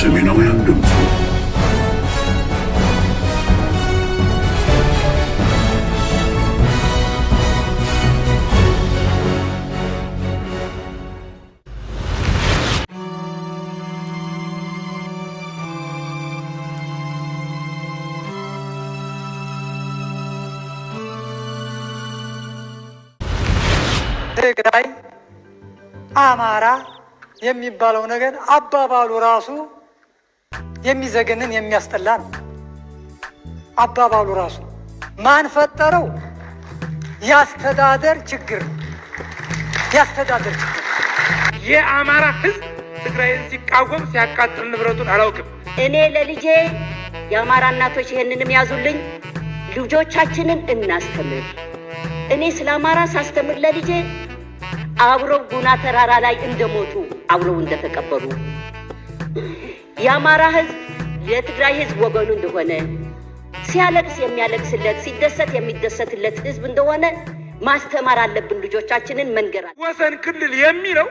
የሰሜናውያን ድምፅ ትግራይ አማራ የሚባለው ነገር አባባሉ ራሱ የሚዘገንን የሚያስጠላ ነው። አባባሉ ራሱ ማን ፈጠረው? ያስተዳደር ችግር ያስተዳደር ችግር። የአማራ ሕዝብ ትግራይን ሲቃወም ሲያቃጥል ንብረቱን አላውቅም። እኔ ለልጄ የአማራ እናቶች ይሄንንም ያዙልኝ፣ ልጆቻችንን እናስተምር። እኔ ስለ አማራ ሳስተምር ለልጄ አብረው ጉና ተራራ ላይ እንደሞቱ አብረው እንደተቀበሩ የአማራ ሕዝብ የትግራይ ሕዝብ ወገኑ እንደሆነ ሲያለቅስ የሚያለቅስለት ሲደሰት የሚደሰትለት ሕዝብ እንደሆነ ማስተማር አለብን። ልጆቻችንን መንገር አለብን። ወሰን ክልል የሚለው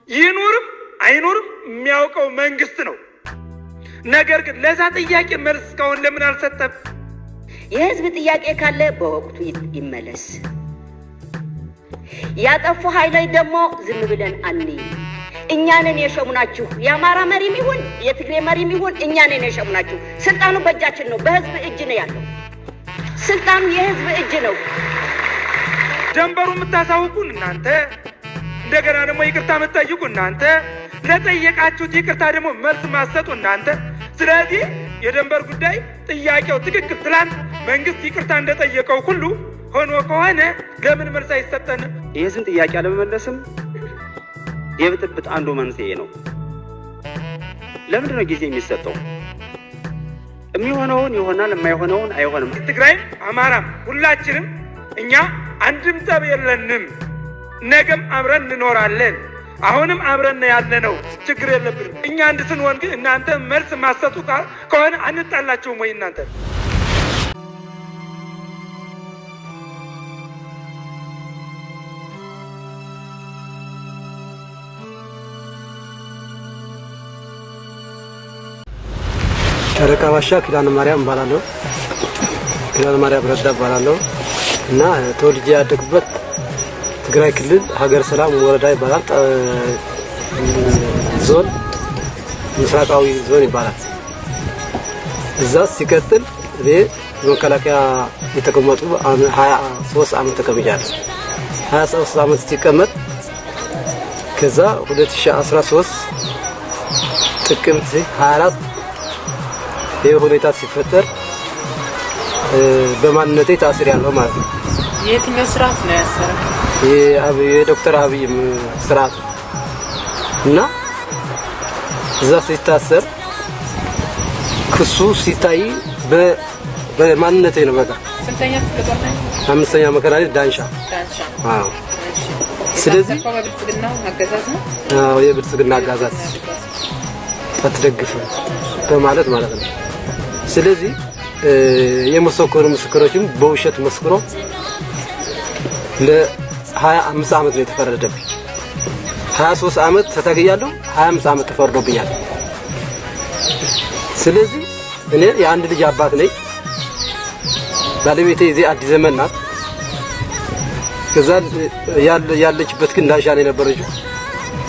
ይኑርም አይኑርም የሚያውቀው መንግስት ነው። ነገር ግን ለዛ ጥያቄ መልስ እስካሁን ለምን አልሰጠም? የሕዝብ ጥያቄ ካለ በወቅቱ ይመለስ። ያጠፉ ኃይሎች ደግሞ ዝም ብለን አንይ። እኛንን የሸሙናችሁ የአማራ መሪም ይሁን የትግሬ መሪም ይሁን እኛንን የሸሙናችሁ። ስልጣኑ በእጃችን ነው፣ በህዝብ እጅ ነው ያለው። ስልጣኑ የህዝብ እጅ ነው። ጀንበሩ የምታሳውቁን እናንተ፣ እንደገና ደግሞ ይቅርታ የምትጠይቁ እናንተ፣ ለጠየቃችሁት ይቅርታ ደግሞ መልስ ማሰጡ እናንተ። ስለዚህ የደንበር ጉዳይ ጥያቄው ትክክል ትላንት መንግስት ይቅርታ እንደጠየቀው ሁሉ ሆኖ ከሆነ ለምን መልስ አይሰጠንም? የህዝብን ጥያቄ አለመመለስም የብጥብጥ አንዱ መንስኤ ነው። ለምንድን ነው ጊዜ የሚሰጠው? የሚሆነውን ይሆናል፣ የማይሆነውን አይሆንም። ትግራይም አማራም ሁላችንም እኛ አንድም ጠብ የለንም። ነገም አብረን እንኖራለን። አሁንም አብረን ያለነው ችግር የለብንም። እኛ አንድ ስንሆን ግን እናንተ መልስ ማሰጡ ከሆነ አንጣላችሁም ወይ? እናንተ ሻለቃ ባሻ ኪዳነ ማርያም እባላለሁ። ኪዳነ ማርያም ረዳ እባላለሁ እና ተወልጄ ያደግኩበት ትግራይ ክልል ሀገረ ሰላም ወረዳ ይባላል። ዞን ምስራቃዊ ዞን ይባላል። እዛ ሲቀጥል እኔ መከላከያ የተቀመጡ 23 ዓመት ተቀምጫለሁ። 23 ዓመት ሲቀመጥ ከዛ 2013 ጥቅምት 24 ይህ ሁኔታ ሲፈጠር በማንነቴ ታስሬያለሁ ማለት ነው። የትኛው ስርዓት ነው ያሰረው? የዶክተር አብይ ስርዓት እና እዛ ሲታሰር ክሱ ሲታይ በማንነቴ ነው። በቃ ስንተኛ ተቀበለ? 5ኛ መከራሪ ዳንሻ። አዎ። ስለዚህ የብልጽግና አገዛዝ ነው። አዎ፣ የብልጽግና አገዛዝ አትደግፍ በማለት ማለት ነው። ስለዚህ የመሰከሩ ምስክሮችም በውሸት መስክሮ ለ25 ዓመት ነው የተፈረደብኝ። 23 ዓመት ተታግያለሁ፣ 25 ዓመት ተፈርዶብኛል። ስለዚህ እኔ የአንድ ልጅ አባት ነኝ። ባለቤቴ እዚህ አዲስ ዘመን ናት። ከዛ ያለችበት ግን ዳንሻ ላይ ነበረችው።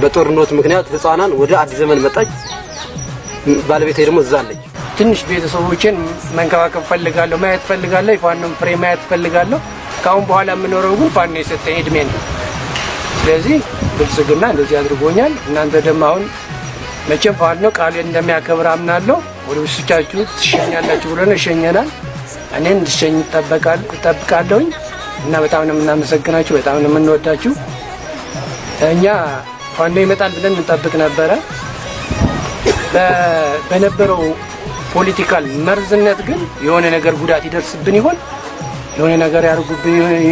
በጦርነቱ ምክንያት ህፃናን ወደ አዲስ ዘመን መጣች። ባለቤቴ ደግሞ እዛ አለች። ትንሽ ቤተሰቦችን መንከባከብ ፈልጋለሁ፣ ማየት ፈልጋለሁ፣ የፋኖን ፍሬ ማየት ፈልጋለሁ። ካሁን በኋላ የምኖረው ግን ፋኖ የሰጠኝ እድሜ ነው። ስለዚህ ብልጽግና እንደዚህ አድርጎኛል። እናንተ ደግሞ አሁን መቼም ፋኖ ቃል እንደሚያከብር አምናለሁ። ወደ ብሶቻችሁ ትሸኛላችሁ ብለን እሸኘናል። እኔን እንድሸኝ እጠብቃለሁኝ እና በጣም ነው የምናመሰግናችሁ፣ በጣም ነው የምንወዳችሁ። እኛ ፋኖ ይመጣል ብለን እንጠብቅ ነበረ። በነበረው ፖለቲካል መርዝነት ግን የሆነ ነገር ጉዳት ይደርስብን ይሆን፣ የሆነ ነገር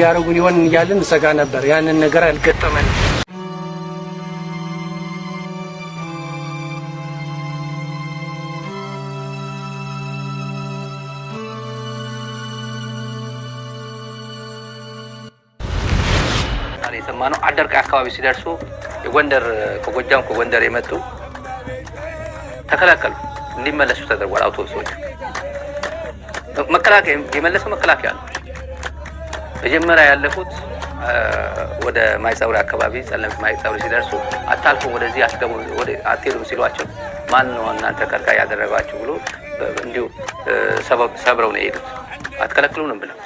ያረጉን ይሆን እያልን እንሰጋ ነበር። ያንን ነገር አልገጠመንም። የሰማነው አደርቃ አካባቢ ሲደርሱ ከጎንደር የመጡ ተከላከሉ፣ እንዲመለሱ ተደርጓል። አውቶቡሶች መከላከያ የመለሰው መከላከያ ነው። መጀመሪያ ያለፉት ወደ ማይጸብሪ አካባቢ ጸለምት ማይጸብሪ ሲደርሱ አታልፉም፣ ወደዚህ አትገቡ፣ ወደ አትሄዱም ሲሏቸው ማን ነው እናንተ ከልካይ ያደረጋችሁ ብሎ እንዲሁ ሰብረው ነው የሄዱት። አትከለክሉንም ብለው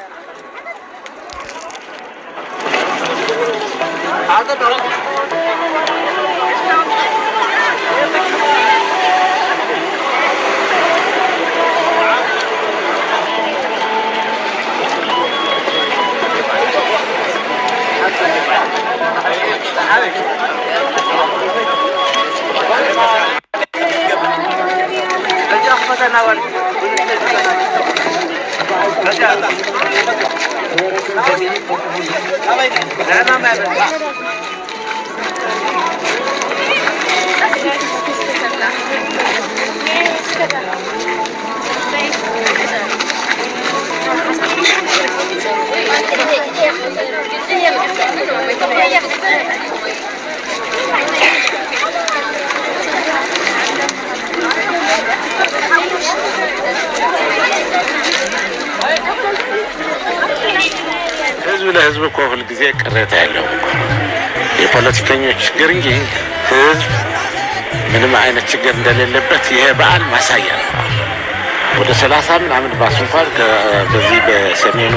ህዝብ ለህዝብ እኮ ሁል ጊዜ ቅሬታ ያለው የፖለቲከኞች ችግር እንጂ ህዝብ ምንም አይነት ችግር እንደሌለበት ይሄ በዓል ማሳያ ነው። ወደ 30 ምናምን ባስ እንኳን በዚህ በሰሜኑ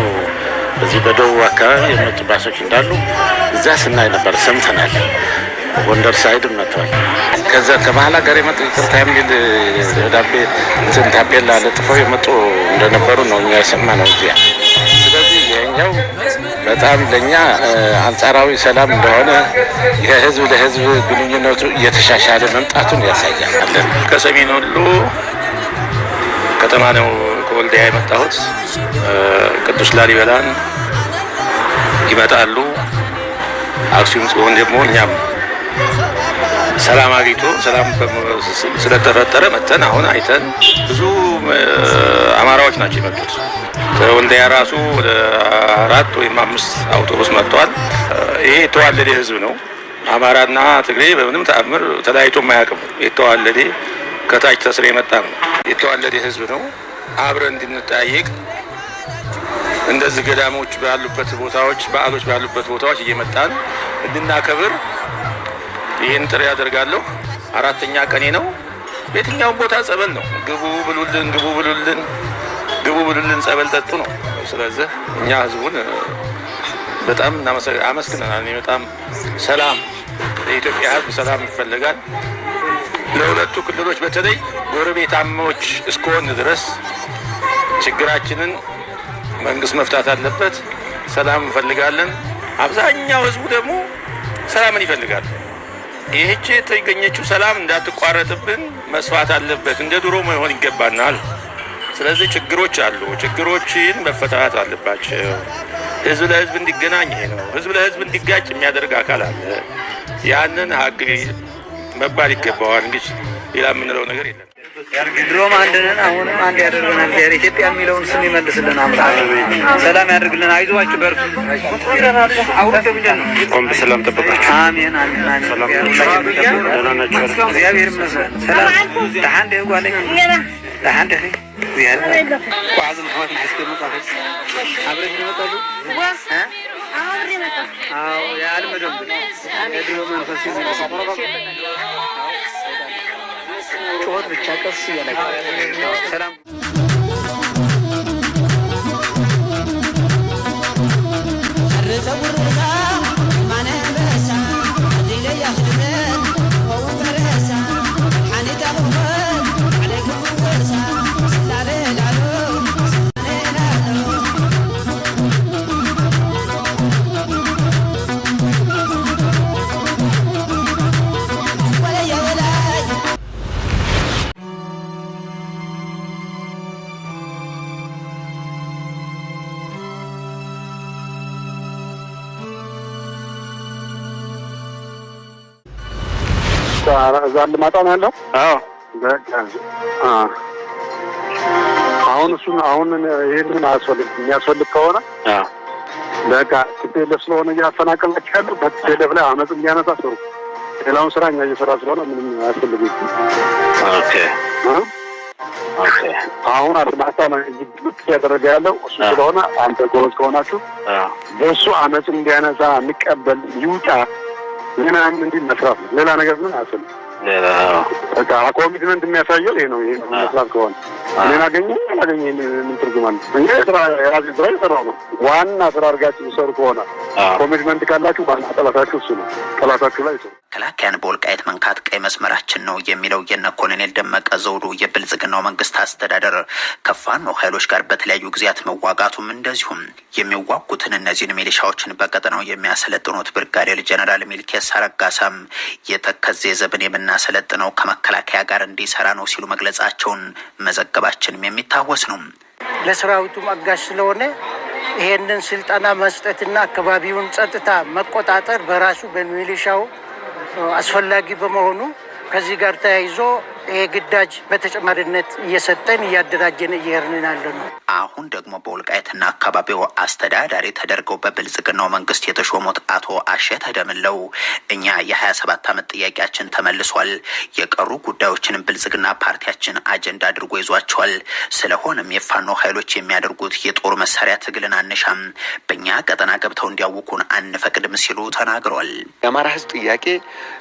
በዚህ በደቡብ አካባቢ የመጡ ባሶች እንዳሉ እዛ ስናይ ነበር፣ ሰምተናል። ጎንደር ሳይድም መጥቷል። ከዛ ከባህል ሀገር የመጡ ይቅርታ የሚል ደብዳቤ እንትን ታፔላ ለጥፈው የመጡ እንደነበሩ ነው እኛ የሰማነው እዚያ። ስለዚህ ይሄኛው በጣም ለእኛ አንጻራዊ ሰላም እንደሆነ የህዝብ ለህዝብ ግንኙነቱ እየተሻሻለ መምጣቱን ያሳያል። ከሰሜን ወሎ ከተማ ነው ከወልዲያ የመጣሁት። ቅዱስ ላሊበላን ይመጣሉ። አክሱም ጽዮን ደግሞ እኛም ሰላም አግኝቶ ሰላም ስለተፈጠረ መተን አሁን አይተን ብዙ አማራዎች ናቸው የመጡት። ከወልዲያ ራሱ ወደ 4 ወይም 5 አውቶቡስ መጥተዋል። ይሄ የተዋለደ ህዝብ ነው። አማራና ትግሬ በምንም ተአምር ተለያይቶ የማያውቅም። የተዋለደ ከታች ተስረ የመጣ ነው። የተዋለደ ህዝብ ነው። አብረን እንድንጠያየቅ እንደዚህ ገዳሞች ባሉበት ቦታዎች፣ በዓሎች ባሉበት ቦታዎች እየመጣን እንድናከብር ይህን ጥሪ ያደርጋለሁ። 4ኛ ቀኔ ነው። በየትኛውም ቦታ ጸበል ነው። ግቡ ብሉልን፣ ግቡ ብሉልን፣ ግቡ ብሉልን፣ ጸበል ጠጡ ነው። ስለዚህ እኛ ህዝቡን በጣም አመስግነናል። በጣም ሰላም፣ የኢትዮጵያ ህዝብ ሰላም ይፈልጋል። ለሁለቱ ክልሎች በተለይ ጎረቤታሞች እስከሆን ድረስ ችግራችንን መንግስት መፍታት አለበት። ሰላም እንፈልጋለን። አብዛኛው ህዝቡ ደግሞ ሰላምን ይፈልጋል። ይህች የተገኘችው ሰላም እንዳትቋረጥብን መስፋት አለበት። እንደ ድሮ መሆን ይገባናል። ስለዚህ ችግሮች አሉ። ችግሮችን መፈታት አለባቸው። ህዝብ ለህዝብ እንዲገናኝ ይሄ ነው። ህዝብ ለህዝብ እንዲጋጭ የሚያደርግ አካል አለ። ያንን ሀግ መባል ይገባዋል። እንግዲህ ሌላ የምንለው ነገር የለም። ድሮም አንድ ነን፣ አሁንም አንድ ያደርገናል። ኢትዮጵያ የሚለውን ስም ይመልስልን አምላክ፣ ሰላም ያደርግልን። አይዟችሁ በርቱ። ቆም በሰላም ጠብቃችሁ። አሜን አሜን አሜን። እግዚአብሔር ይመስገን። ሰላም ለአንድ ጓለኝ ለአንድ እግዚአብሔር ቋዝም ሆት ማስቀመጣለች አብረን ይመጣሉ። አዎ ያልመደም የድሮ መንፈስ ጩኸት ብቻ ቀስ እያለ ሰላም እዛ ልማጣ ነው ያለው። አዎ አሁን እሱን አሁን ይሄንን አያስፈልግም። የሚያስፈልግ ከሆነ በቃ ቲፒኤልኤፍ ስለሆነ እያፈናቀላችሁ ያለው በቲፒኤልኤፍ ላይ አመፅ እንዲያነሳ ጥሩ ሌላውን ስራ እኛ እየሰራ ስለሆነ ምንም አያስፈልግም። ኦኬ አሁን አድማታ ነው እያደረገ ያለው እሱ ስለሆነ አንተ ጎበዝ ከሆናችሁ በእሱ አመፅ እንዲያነሳ እንቀበል ይውጣ ምን እንዲህ መስራት ሌላ ነገር ምን አያስፈልግም። በቃ ኮሚትመንት የሚያሳየው ይሄ ነው መስራት ከሆነ እኔን አላገኘ ምን ትርጉም አለው? እኛ የራሴ ስራ እየሰራሁ ነው። ዋና ስራ አድርጋችሁ የሚሰሩ ከሆነ ኮሚትመንት ካላችሁ ዋና ጠላታችሁ እሱ ነው። ጠላታችሁ ላይ ሰው መከላከያን በወልቃይት መንካት ቀይ መስመራችን ነው የሚለው የነ ኮሎኔል ደመቀ ዘውዱ የብልጽግናው መንግስት አስተዳደር ከፋኖ ኃይሎች ጋር በተለያዩ ጊዜያት መዋጋቱም እንደዚሁም የሚዋጉትን እነዚህን ሚሊሻዎችን በቀጠናው የሚያሰለጥኑት ብርጋዴር ጀነራል ሚልኬሳ ረጋሳም የተከዜ ዘብን የምናሰለጥነው ከመከላከያ ጋር እንዲሰራ ነው ሲሉ መግለጻቸውን መዘገባችንም የሚታወስ ነው። ለሰራዊቱ አጋዥ ስለሆነ ይሄንን ስልጠና መስጠትና አካባቢውን ጸጥታ መቆጣጠር በራሱ በሚሊሻው አስፈላጊ በመሆኑ ከዚህ ጋር ተያይዞ ይሄ ግዳጅ በተጨማሪነት እየሰጠን እያደራጀን እየሄድን ያለነው። አሁን ደግሞ በወልቃይትና አካባቢው አስተዳዳሪ ተደርገው በብልጽግናው መንግስት የተሾሙት አቶ አሸተ ደምለው እኛ የ27 ዓመት ጥያቄያችን ተመልሷል፣ የቀሩ ጉዳዮችንም ብልጽግና ፓርቲያችን አጀንዳ አድርጎ ይዟቸዋል። ስለሆነም የፋኖ ኃይሎች የሚያደርጉት የጦር መሳሪያ ትግልን አንሻም፣ በእኛ ቀጠና ገብተው እንዲያውቁን አንፈቅድም ሲሉ ተናግረዋል። የአማራ ህዝብ ጥያቄ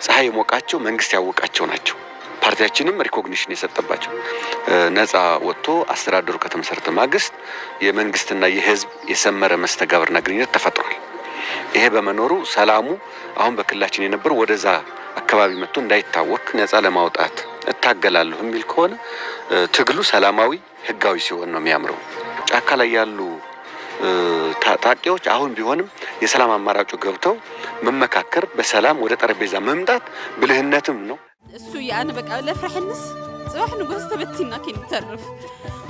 ፀሐይ የሞቃቸው መንግስት ያወቃቸው ናቸው። ፓርቲያችንም ሪኮግኒሽን የሰጠባቸው ነፃ ወጥቶ አስተዳደሩ ከተመሰረተ ማግስት የመንግስትና የህዝብ የሰመረ መስተጋብርና ግንኙነት ተፈጥሯል። ይሄ በመኖሩ ሰላሙ አሁን በክልላችን የነበረው ወደዛ አካባቢ መጥቶ እንዳይታወክ ነፃ ለማውጣት እታገላለሁ የሚል ከሆነ ትግሉ ሰላማዊ ህጋዊ ሲሆን ነው የሚያምረው። ጫካ ላይ ያሉ ታጣቂዎች አሁን ቢሆንም የሰላም አማራጩ ገብተው መመካከር፣ በሰላም ወደ ጠረጴዛ መምጣት ብልህነትም ነው። እሱ ያን በቃ ለፍራህንስ ጽባህ ንጉስ ተበቲና ከንተርፍ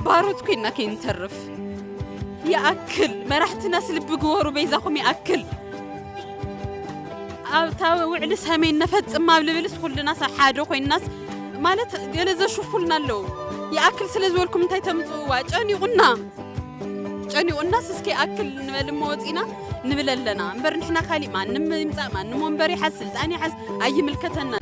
ባሮት ከና ከንተርፍ ያአክል መራሕትና ስልብ ግወሩ በይዛኹም ያአክል አብታው ውዕል ሰሜን ነፈጽም ማብልብልስ ኩልና ሰሓዶ ኮይናስ ማለት ገለዘ ሹፉልና አለው ያአክል ስለዝወልኩም እንታይ ተምጹ ዋጨኒቁና ጨኒቁናስ እስኪ አክል ንበል ሞጽና ንብለለና እንበር ንሕና ካሊ ማንም ይምጻ ማንም ወንበር ይሐስ ስልጣን ይሐስ አይምልከተና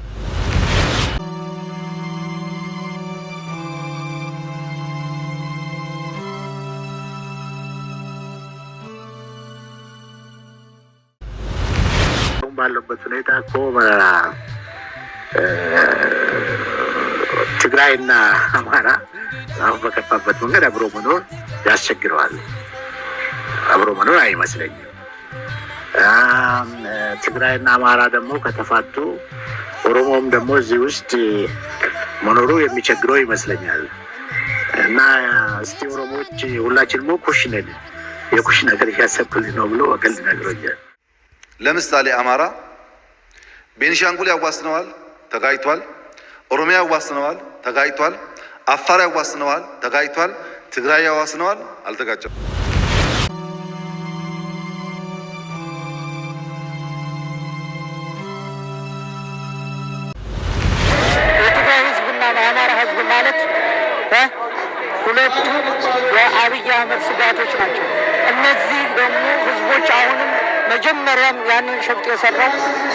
ባለበት ሁኔታ እኮ ትግራይና አማራ አሁን በከፋበት መንገድ አብሮ መኖር ያስቸግረዋል። አብሮ መኖር አይመስለኝም። ትግራይና አማራ ደግሞ ከተፋቱ ኦሮሞም ደግሞ እዚህ ውስጥ መኖሩ የሚቸግረው ይመስለኛል። እና እስቲ ኦሮሞዎች ሁላችንም ኩሽ ነን የኩሽ ነገር እያሰብኩልኝ ነው ብሎ ወቀልድ ነግሮኛል። ለምሳሌ አማራ ቤኒሻንጉል ያዋስነዋል፣ ተጋይቷል። ኦሮሚያ ያዋስነዋል፣ ተጋይቷል። አፋር ያዋስነዋል፣ ተጋይቷል። ትግራይ ያዋስነዋል፣ አልተጋጨም። የትግራይ ህዝብና የአማራ ህዝብ ማለት ሁለቱ የአብይ አህመድ ስጋቶች ናቸው። እነዚህ ደግሞ ህዝቦች አሁንም መጀመሪያም ያንን ሸፍጥ የሰራው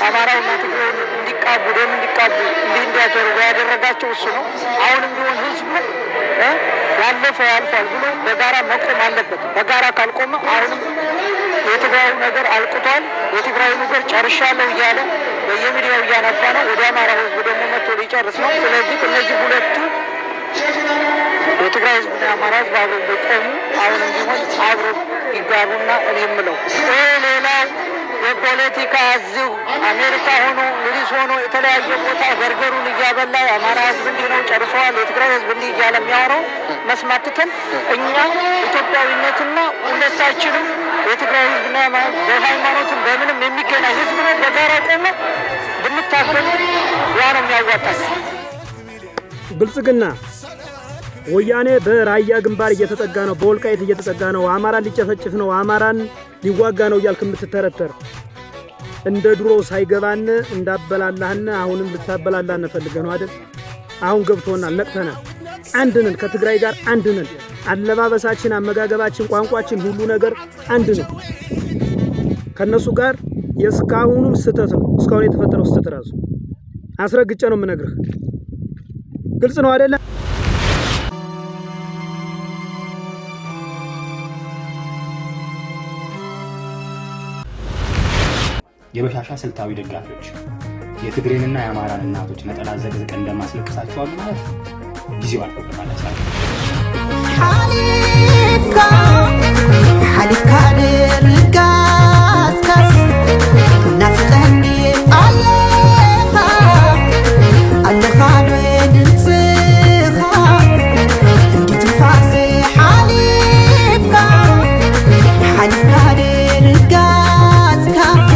አማራውና ትግራይ እንዲቃቡ ደም እንዲቃቡ እንዲያደርጉ ያደረጋቸው እሱ ነው። አሁንም ቢሆን ህዝቡ ያለፈው ያልፋል ብሎ በጋራ መቆም አለበት። በጋራ ካልቆመ አሁንም የትግራዩ ነገር አልቅቷል፣ የትግራዩ ነገር ጨርሻለሁ እያለ በየሚዲያው እያነፋ ነው። ወደ አማራ ህዝብ ደግሞ መጥቶ ሊጨርስ ነው። ስለዚህ እነዚህ ሁለቱ የትግራይ ህዝብና የአማራ ህዝብ አብረው በቆሙ አሁንም ቢሆን አብረው ይጋሩና እኔ የምለው ሌላው የፖለቲካ እዚሁ አሜሪካ ሆኖ እንግሊዝ ሆኖ የተለያየ ቦታ በርገሩን እያበላ የአማራ ህዝብ እንዲህ ነው ጨርሰዋል፣ የትግራይ ህዝብ እንዲህ እያለ የሚያወራው መስማትተን እኛ ኢትዮጵያዊነትና ሁለታችንም የትግራይ ህዝብና በሃይማኖትም በምንም የሚገናኝ ህዝብ ነው። በጋራ ቆመ ብንታገል ያ ነው የሚያዋጣል። ብልጽግና ወያኔ በራያ ግንባር እየተጠጋ ነው፣ በወልቃይት እየተጠጋ ነው፣ አማራን ሊጨፈጭፍ ነው፣ አማራን ሊዋጋ ነው እያልክ የምትተረተር እንደ ድሮ ሳይገባን እንዳበላላህን አሁንም ልታበላላን ፈልገህ ነው አይደል? አሁን ገብቶናል፣ ነቅተናል። አንድ ነን፣ ከትግራይ ጋር አንድ ነን። አለባበሳችን፣ አመጋገባችን፣ ቋንቋችን፣ ሁሉ ነገር አንድ ነው። ከነሱ ጋር የስካሁኑም ስተት ነው። እስካሁን የተፈጠረው ስተት ራሱ አስረግጬ ነው የምነግርህ። ግልጽ ነው አይደለ? የበሻሻ ስልታዊ ደጋፊዎች የትግሬንና የአማራን እናቶች ነጠላ ዘግዝቅ እንደማስለቅሳቸው አሉ ማለት ጊዜው አልቆብናል። حلفك للقاسكس نفتني عليها الخالد نسيها انت تفاسي حلفك للقاسكس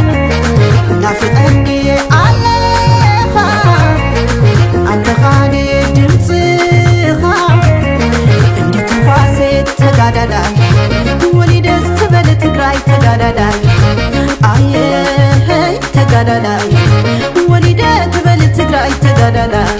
نفتني عليها الخالد نسيها انت تفاسي تقادلاي وليدس تبل تقراي تقادلاي ايه تقادلاي وليدس تبل تقراي تقادلاي